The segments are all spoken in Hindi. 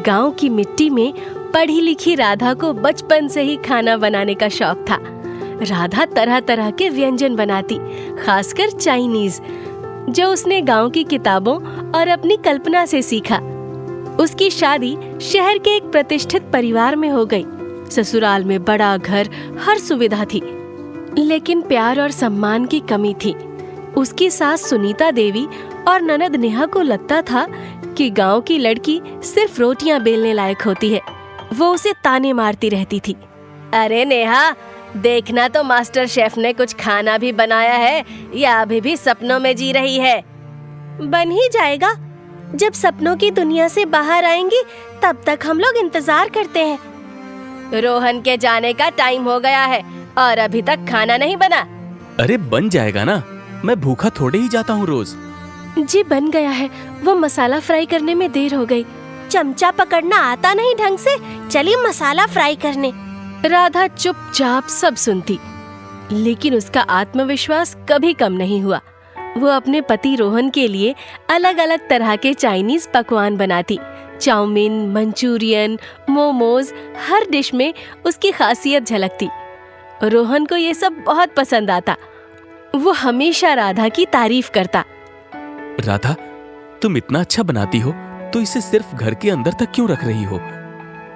गांव की मिट्टी में पढ़ी लिखी राधा को बचपन से ही खाना बनाने का शौक था। राधा तरह तरह के व्यंजन बनाती, खासकर चाइनीज, जो उसने गांव की किताबों और अपनी कल्पना से सीखा। उसकी शादी शहर के एक प्रतिष्ठित परिवार में हो गई। ससुराल में बड़ा घर, हर सुविधा थी, लेकिन प्यार और सम्मान की कमी थी। उसकी सास सुनीता देवी और ननद नेहा को लगता था कि गांव की लड़की सिर्फ रोटियां बेलने लायक होती है। वो उसे ताने मारती रहती थी। अरे नेहा, देखना तो मास्टर शेफ ने कुछ खाना भी बनाया है या अभी भी सपनों में जी रही है? बन ही जाएगा। जब सपनों की दुनिया से बाहर आएंगी तब तक हम लोग इंतजार करते हैं। रोहन के जाने का टाइम हो गया है और अभी तक खाना नहीं बना। अरे बन जाएगा ना, मैं भूखा थोड़े ही जाता हूँ रोज। जी बन गया है, वो मसाला फ्राई करने में देर हो गई। चमचा पकड़ना आता नहीं ढंग से, चलिए मसाला फ्राई करने। राधा चुपचाप सब सुनती, लेकिन उसका आत्मविश्वास कभी कम नहीं हुआ। वो अपने पति रोहन के लिए अलग अलग तरह के चाइनीज पकवान बनाती। चाउमीन, मंचूरियन, मोमोज, हर डिश में उसकी खासियत झलकती। रोहन को ये सब बहुत पसंद आता। वो हमेशा राधा की तारीफ करता। राधा, तुम इतना अच्छा बनाती हो तो इसे सिर्फ घर के अंदर तक क्यों रख रही हो?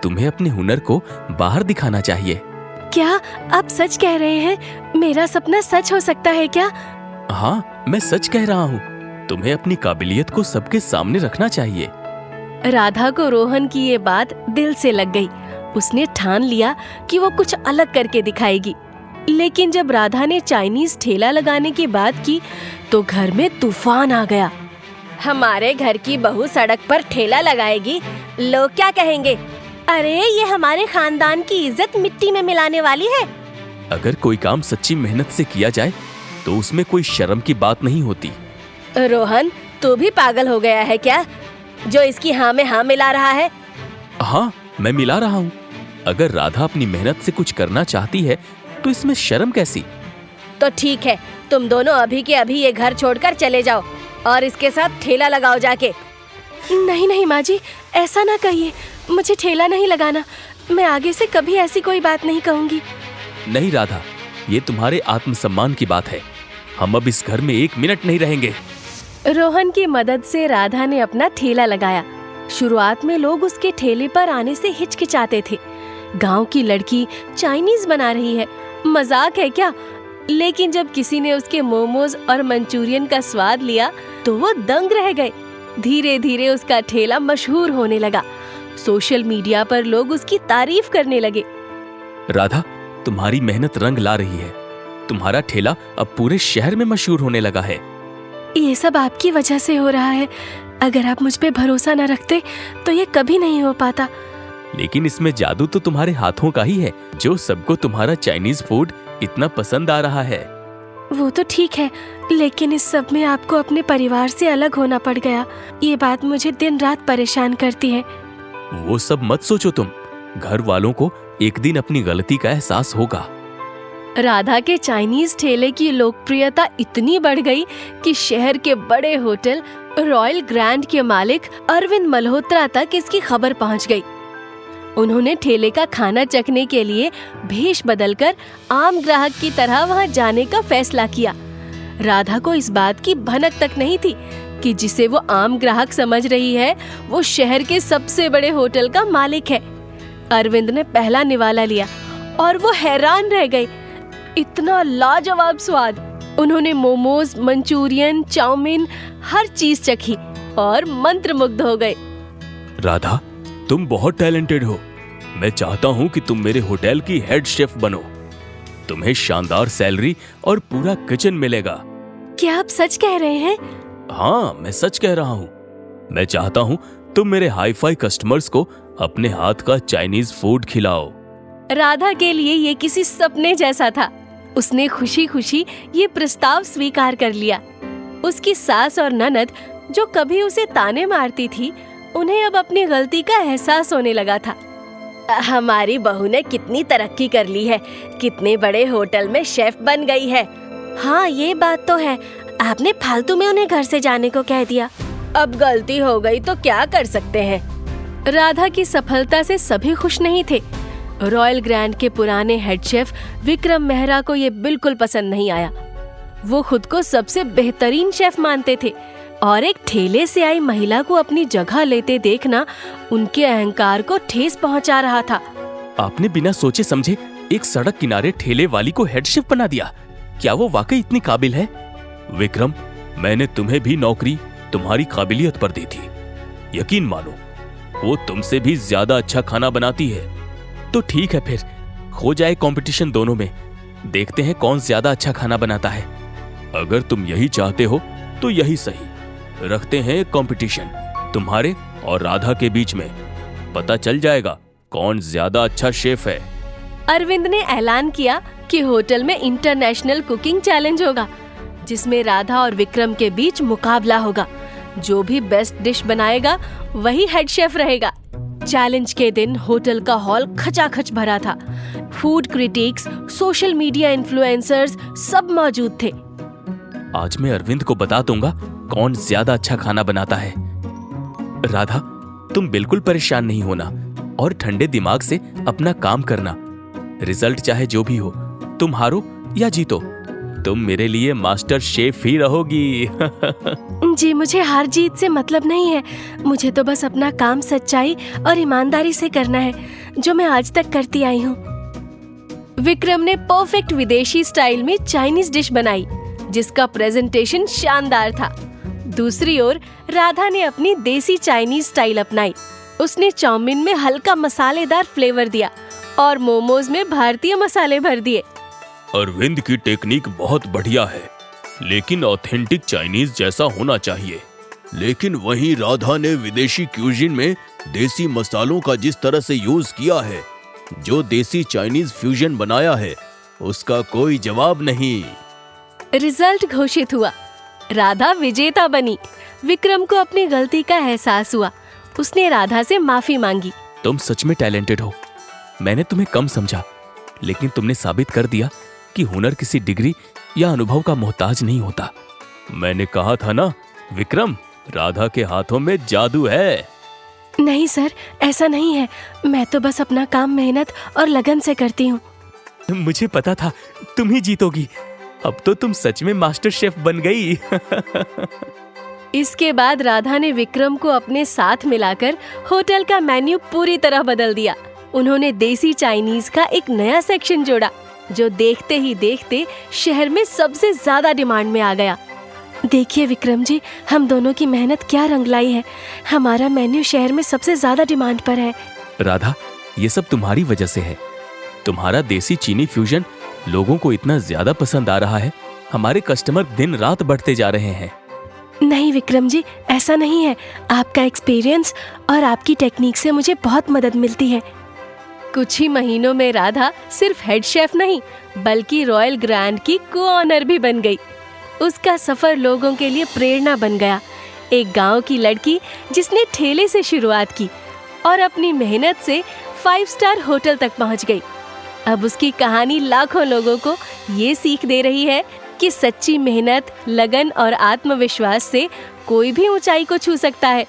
तुम्हें अपने हुनर को बाहर दिखाना चाहिए। क्या आप सच कह रहे हैं? मेरा सपना सच हो सकता है क्या? हाँ, मैं सच कह रहा हूँ। तुम्हें अपनी काबिलियत को सबके सामने रखना चाहिए। राधा को रोहन की ये बात दिल से लग गई। उसने ठान लिया कि वो कुछ अलग करके दिखाएगी। लेकिन जब राधा ने चाइनीज ठेला लगाने की बात की तो घर में तूफान आ गया। हमारे घर की बहू सड़क पर ठेला लगाएगी, लोग क्या कहेंगे? अरे ये हमारे खानदान की इज्जत मिट्टी में मिलाने वाली है। अगर कोई काम सच्ची मेहनत से किया जाए तो उसमें कोई शर्म की बात नहीं होती। रोहन, तू भी पागल हो गया है क्या, जो इसकी हाँ में हाँ मिला रहा है? हाँ, मैं मिला रहा हूँ। अगर राधा अपनी मेहनत से कुछ करना चाहती है तो इसमें शर्म कैसी? तो ठीक है, तुम दोनों अभी के अभी ये घर छोड़कर चले जाओ और इसके साथ ठेला लगाओ जाके। नहीं नहीं माँ जी, ऐसा ना कहिए, मुझे ठेला नहीं लगाना। मैं आगे से कभी ऐसी कोई बात नहीं कहूँगी। नहीं राधा, ये तुम्हारे आत्मसम्मान की बात है। हम अब इस घर में एक मिनट नहीं रहेंगे। रोहन की मदद से राधा ने अपना ठेला लगाया। शुरुआत में लोग उसके ठेले पर आने से हिचकिचाते थे। गांव की लड़की चाइनीज बना रही है, मजाक है क्या? लेकिन जब किसी ने उसके मोमोज और मंचूरियन का स्वाद लिया तो वो दंग रह गए। धीरे धीरे उसका ठेला मशहूर होने लगा। सोशल मीडिया पर लोग उसकी तारीफ करने लगे। राधा, तुम्हारी मेहनत रंग ला रही है। तुम्हारा ठेला अब पूरे शहर में मशहूर होने लगा है। ये सब आपकी वजह से हो रहा है। अगर आप मुझ पे भरोसा न रखते तो ये कभी नहीं हो पाता। लेकिन इसमें जादू तो तुम्हारे हाथों का ही है, जो सबको तुम्हारा चाइनीज फूड इतना पसंद आ रहा है। वो तो ठीक है, लेकिन इस सब में आपको अपने परिवार से अलग होना पड़ गया। ये बात मुझे दिन रात परेशान करती है। वो सब मत सोचो तुम। घर वालों को एक दिन अपनी गलती का एहसास होगा। राधा के चाइनीज ठेले की लोकप्रियता इतनी बढ़ गई कि शहर के बड़े होटल रॉयल ग्रैंड के मालिक अरविंद मल्होत्रा तक इसकी खबर पहुंच गई। उन्होंने ठेले का खाना चखने के लिए भेष बदलकर आम ग्राहक की तरह वहां जाने का फैसला किया। राधा को इस बात की भनक तक नहीं थी कि जिसे वो आम ग्राहक समझ रही है वो शहर के सबसे बड़े होटल का मालिक है। अरविंद ने पहला निवाला लिया और वो हैरान रह गए। इतना लाजवाब स्वाद! उन्होंने मोमोज, मंचूरियन, चाउमीन, हर चीज चखी और मंत्रमुग्ध हो गए। राधा, तुम बहुत टैलेंटेड हो। मैं चाहता हूँ कि तुम मेरे होटल की हेड शेफ बनो। तुम्हें शानदार सैलरी और पूरा किचन मिलेगा। क्या आप सच कह रहे हैं? हाँ, मैं सच कह रहा हूँ। मैं चाहता हूँ तुम मेरे हाई-फाई कस्टमर्स को अपने हाथ का चाइनीज फूड खिलाओ। राधा के लिए ये किसी सपने जैसा था। उसने खुशी खुशी ये प्रस्ताव स्वीकार कर लिया। उसकी सास और ननद, जो कभी उसे ताने मारती थी, उन्हें अब अपनी गलती का एहसास होने लगा था। हमारी बहू ने कितनी तरक्की कर ली है, कितने बड़े होटल में शेफ बन गई है। हाँ, ये बात तो है। आपने फालतू में उन्हें घर से जाने को कह दिया। अब गलती हो गई तो क्या कर सकते हैं। राधा की सफलता से सभी खुश नहीं थे। रॉयल ग्रैंड के पुराने हेड शेफ विक्रम मेहरा को ये बिल्कुल पसंद नहीं आया। वो खुद को सबसे बेहतरीन शेफ मानते थे और एक ठेले से आई महिला को अपनी जगह लेते देखना उनके अहंकार को ठेस पहुंचा रहा था। आपने बिना सोचे समझे एक सड़क किनारे ठेले वाली को हेड शेफ बना दिया। क्या वो वाकई इतनी काबिल है? विक्रम, मैंने तुम्हें भी नौकरी तुम्हारी काबिलियत पर दी थी। यकीन मानो, वो तुमसे भी ज्यादा अच्छा खाना बनाती है। तो ठीक है, फिर हो जाए कंपटीशन दोनों में। देखते हैं कौन ज्यादा अच्छा खाना बनाता है। अगर तुम यही चाहते हो तो यही सही। रखते हैं कंपटीशन तुम्हारे और राधा के बीच में। पता चल जाएगा कौन ज्यादा अच्छा शेफ है। अरविंद ने ऐलान किया कि होटल में इंटरनेशनल कुकिंग चैलेंज होगा, जिसमें राधा और विक्रम के बीच मुकाबला होगा। जो भी बेस्ट डिश बनाएगा वही हेड शेफ रहेगा। चैलेंज के दिन होटल का हॉल खचाखच भरा था। Food critics, social media influencers सब मौजूद थे। आज मैं अरविंद को बता दूंगा कौन ज्यादा अच्छा खाना बनाता है। राधा, तुम बिल्कुल परेशान नहीं होना और ठंडे दिमाग से अपना काम करना। रिजल्ट चाहे जो भी हो, तुम हारो या जीतो, तुम मेरे लिए मास्टर शेफ ही रहोगी। जी, मुझे हार जीत से मतलब नहीं है। मुझे तो बस अपना काम सच्चाई और ईमानदारी से करना है, जो मैं आज तक करती आई हूँ। विक्रम ने परफेक्ट विदेशी स्टाइल में चाइनीज डिश बनाई, जिसका प्रेजेंटेशन शानदार था। दूसरी ओर राधा ने अपनी देसी चाइनीज स्टाइल अपनाई। उसने चाउमीन में हल्का मसालेदार फ्लेवर दिया और मोमोज में भारतीय मसाले भर दिए। अरविंद की टेक्निक बहुत बढ़िया है, लेकिन ऑथेंटिक चाइनीज जैसा होना चाहिए। लेकिन वहीं राधा ने विदेशी क्यूजिन में देसी मसालों का जिस तरह से यूज किया है, जो देसी चाइनीज फ्यूजन बनाया है, उसका कोई जवाब नहीं। रिजल्ट घोषित हुआ। राधा विजेता बनी। विक्रम को अपनी गलती का एहसास हुआ। उसने राधा से माफी मांगी। तुम सच में टैलेंटेड हो। मैंने तुम्हें कम समझा, लेकिन तुमने साबित कर दिया कि हुनर किसी डिग्री या अनुभव का मोहताज नहीं होता। मैंने कहा था ना विक्रम, राधा के हाथों में जादू है। नहीं सर, ऐसा नहीं है। मैं तो बस अपना काम मेहनत और लगन से करती हूँ। मुझे पता था तुम ही जीतोगी। अब तो तुम सच में मास्टर शेफ बन गई। इसके बाद राधा ने विक्रम को अपने साथ मिलाकर होटल का मेन्यू पूरी तरह बदल दिया। उन्होंने देसी चाइनीज का एक नया सेक्शन जोड़ा, जो देखते ही देखते शहर में सबसे ज्यादा डिमांड में आ गया। देखिए विक्रम जी, हम दोनों की मेहनत क्या रंग लाई है। हमारा मेन्यू शहर में सबसे ज्यादा डिमांड पर है। राधा, ये सब तुम्हारी वजह से है। तुम्हारा देसी चीनी फ्यूजन लोगों को इतना ज्यादा पसंद आ रहा है। हमारे कस्टमर दिन रात बढ़ते जा रहे हैं। नहीं विक्रम जी, ऐसा नहीं है। आपका एक्सपीरियंस और आपकी टेक्निक से मुझे बहुत मदद मिलती है। कुछ ही महीनों में राधा सिर्फ हेड शेफ नहीं, बल्कि रॉयल ग्रैंड की को-ऑनर भी बन गई। उसका सफर लोगों के लिए प्रेरणा बन गया। एक गांव की लड़की जिसने ठेले से शुरुआत की और अपनी मेहनत से 5 स्टार होटल तक पहुंच गई। अब उसकी कहानी लाखों लोगों को ये सीख दे रही है कि सच्ची मेहनत, लगन और आत्मविश्वास से कोई भी ऊंचाई को छू सकता है।